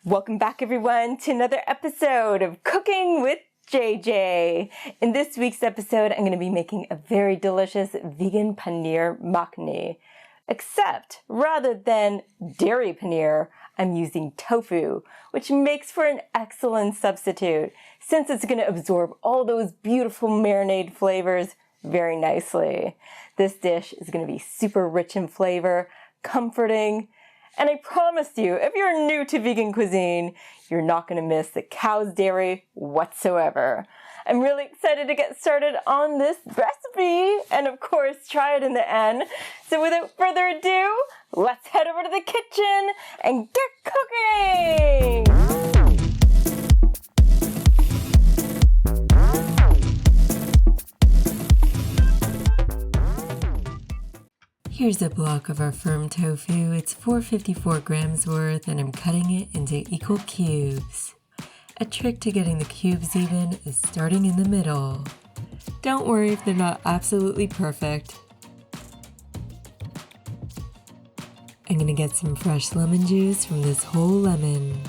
Welcome back everyone to another episode of Cooking with JJ. In this week's episode, I'm going to be making a very delicious vegan paneer makhani. Except rather than dairy paneer, I'm using tofu, which makes for an excellent substitute since it's going to absorb all those beautiful marinade flavors very nicely. This dish is going to be super rich in flavor, comforting, and I promise you, if you're new to vegan cuisine, you're not going to miss the cow's dairy whatsoever. I'm really excited to get started on this recipe and of course try it in the end. So without further ado, let's head over to the kitchen and get cooking! Here's a block of our firm tofu. It's 454 grams worth and I'm cutting it into equal cubes. A trick to getting the cubes even is starting in the middle. Don't worry if they're not absolutely perfect. I'm going to get some fresh lemon juice from this whole lemon.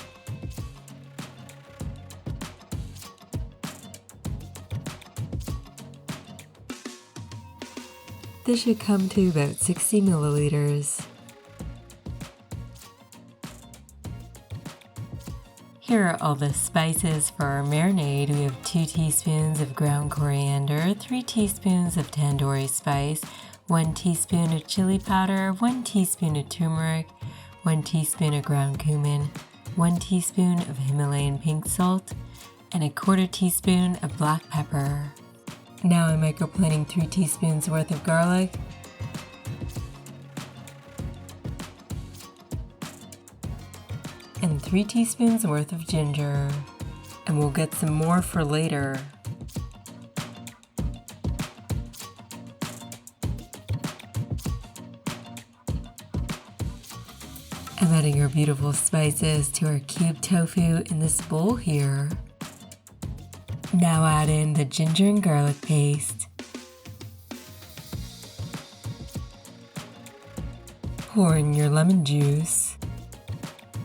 This should come to about 60 milliliters. Here are all the spices for our marinade. We have 2 teaspoons of ground coriander, 3 teaspoons of tandoori spice, 1 teaspoon of chili powder, 1 teaspoon of turmeric, 1 teaspoon of ground cumin, 1 teaspoon of Himalayan pink salt, and a 1/4 teaspoon of black pepper. Now I'm microplaning 3 teaspoons worth of garlic, and 3 teaspoons worth of ginger, and we'll get some more for later. I'm adding our beautiful spices to our cubed tofu in this bowl here. Now add in the ginger and garlic paste. Pour in your lemon juice.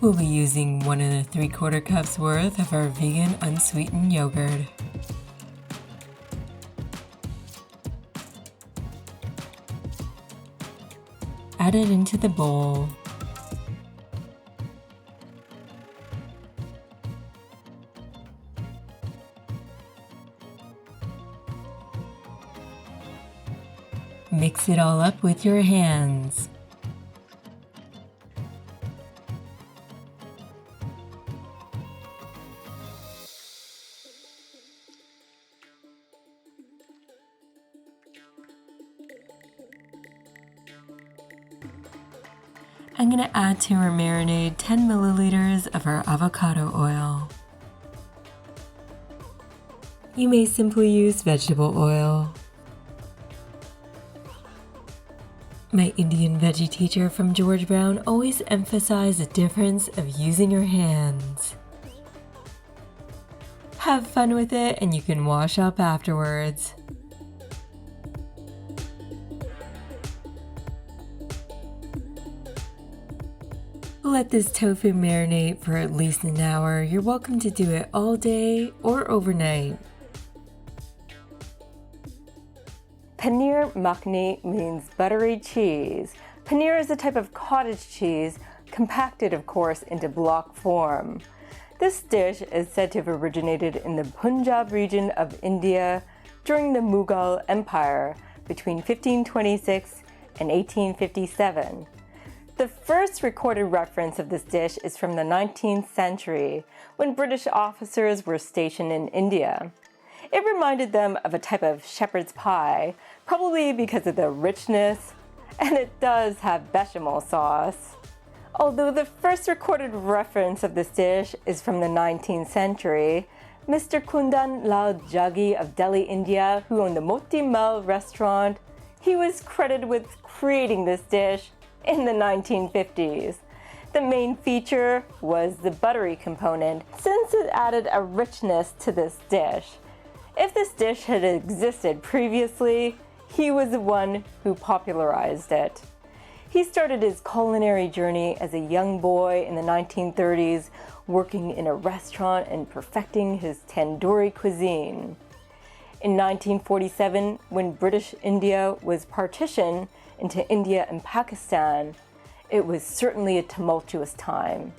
We'll be using 1 3/4 cups worth of our vegan unsweetened yogurt. Add it into the bowl. Mix it all up with your hands. I'm going to add to our marinade 10 milliliters of our avocado oil. You may simply use vegetable oil. My Indian veggie teacher from George Brown always emphasized the difference of using your hands. Have fun with it and you can wash up afterwards. Let this tofu marinate for at least an hour. You're welcome to do it all day or overnight. Paneer makhani means buttery cheese. Paneer is a type of cottage cheese, compacted of course into block form. This dish is said to have originated in the Punjab region of India during the Mughal Empire between 1526 and 1857. The first recorded reference of this dish is from the 19th century when British officers were stationed in India. It reminded them of a type of shepherd's pie, probably because of the richness, and it does have bechamel sauce. Although the first recorded reference of this dish is from the 19th century, Mr. Kundan Lal Jaggi of Delhi, India, who owned the Moti Mahal restaurant, he was credited with creating this dish in the 1950s. The main feature was the buttery component, since it added a richness to this dish. If this dish had existed previously, he was the one who popularized it. He started his culinary journey as a young boy in the 1930s working in a restaurant and perfecting his tandoori cuisine. In 1947, when British India was partitioned into India and Pakistan, it was certainly a tumultuous time.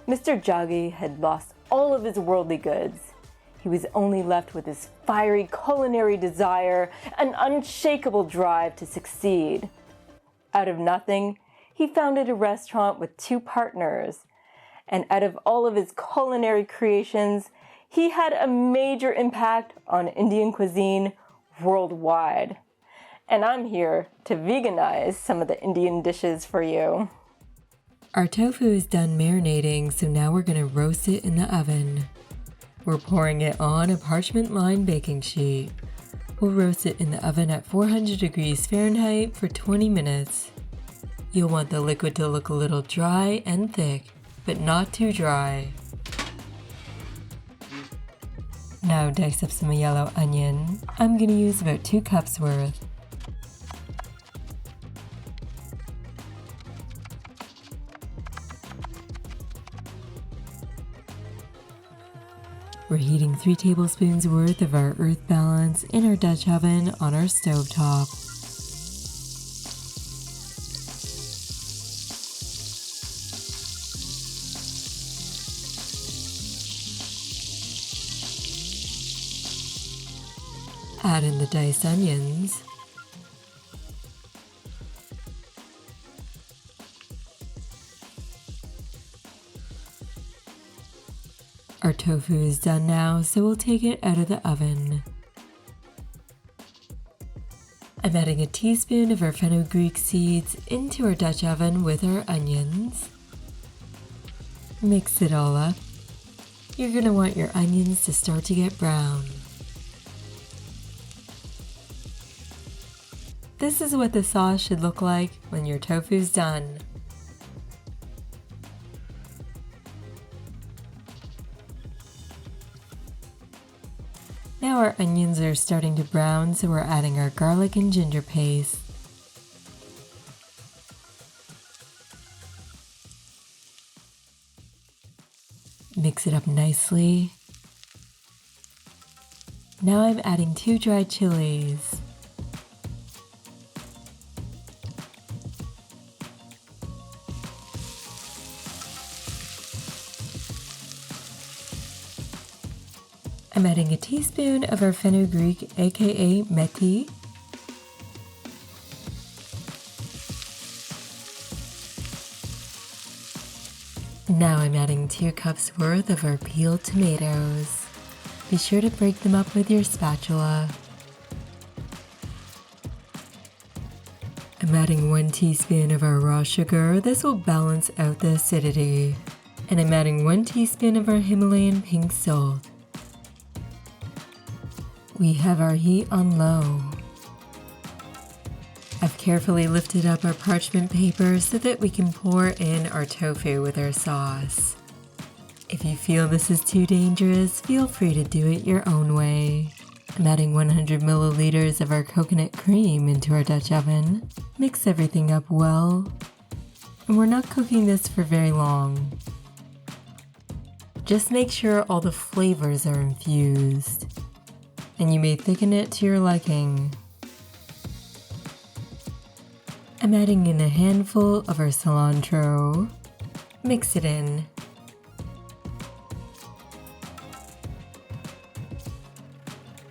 Mr. Jaggi had lost all of his worldly goods. He was only left with his fiery culinary desire and unshakable drive to succeed. Out of nothing, he founded a restaurant with 2 partners, and out of all of his culinary creations, he had a major impact on Indian cuisine worldwide. And I'm here to veganize some of the Indian dishes for you. Our tofu is done marinating, so now we're going to roast it in the oven. We're pouring it on a parchment-lined baking sheet. We'll roast it in the oven at 400 degrees Fahrenheit for 20 minutes. You'll want the liquid to look a little dry and thick, but not too dry. Now dice up some yellow onion. I'm going to use about 2 cups worth. We're heating 3 tablespoons worth of our earth balance in our Dutch oven on our stovetop. Add in the diced onions. Our tofu is done now, so we'll take it out of the oven. I'm adding a teaspoon of our Fenugreek Seeds into our Dutch oven with our onions. Mix it all up. You're going to want your onions to start to get brown. This is what the sauce should look like when your tofu's done. Now our onions are starting to brown, so we're adding our garlic and ginger paste. Mix it up nicely. Now I'm adding 2 dried chilies. I'm adding a teaspoon of our fenugreek, aka methi. Now I'm adding 2 cups worth of our peeled tomatoes. Be sure to break them up with your spatula. I'm adding 1 teaspoon of our raw sugar. This will balance out the acidity. And I'm adding 1 teaspoon of our Himalayan pink salt. We have our heat on low. I've carefully lifted up our parchment paper so that we can pour in our tofu with our sauce. If you feel this is too dangerous, feel free to do it your own way. I'm adding 100 milliliters of our coconut cream into our Dutch oven. Mix everything up well. And we're not cooking this for very long. Just make sure all the flavors are infused. And you may thicken it to your liking. I'm adding in a handful of our cilantro. Mix it in.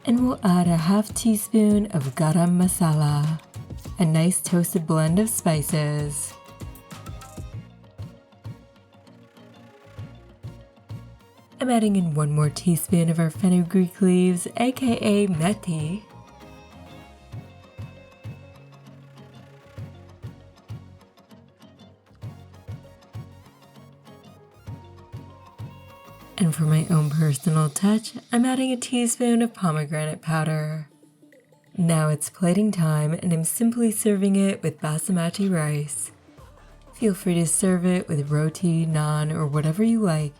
And we'll add a half teaspoon of garam masala, a nice toasted blend of spices. I'm adding in 1 more teaspoon of our fenugreek leaves, aka methi. And for my own personal touch, I'm adding a teaspoon of pomegranate powder. Now it's plating time, and I'm simply serving it with basmati rice. Feel free to serve it with roti, naan, or whatever you like.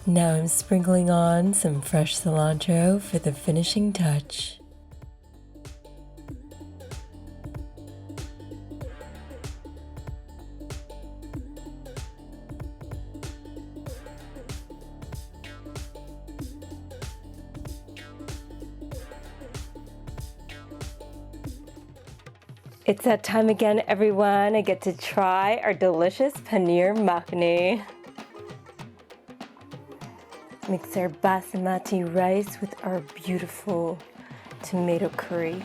Now I'm sprinkling on some fresh cilantro for the finishing touch. It's that time again, everyone. I get to try our delicious Paneer Makhani. Mix our basmati rice with our beautiful tomato curry.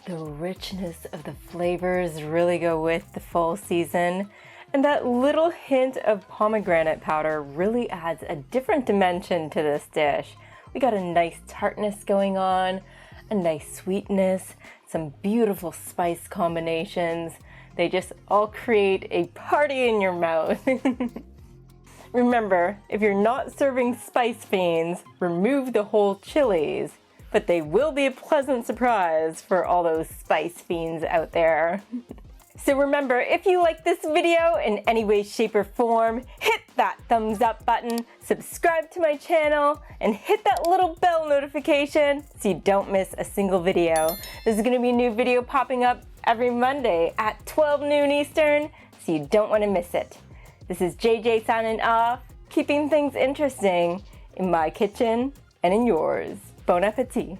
The richness of the flavors really go with the fall season, and that little hint of pomegranate powder really adds a different dimension to this dish. We got a nice tartness going on, a nice sweetness, some beautiful spice combinations. They just all create a party in your mouth. Remember, if you're not serving spice fiends, remove the whole chilies. But they will be a pleasant surprise for all those spice fiends out there. So remember, if you like this video in any way, shape, or form, hit that thumbs up button, subscribe to my channel, and hit that little bell notification so you don't miss a single video. There's gonna be a new video popping up every Monday at 12 noon Eastern, so you don't wanna miss it. This is JJ signing off, keeping things interesting in my kitchen and in yours. Bon appetit!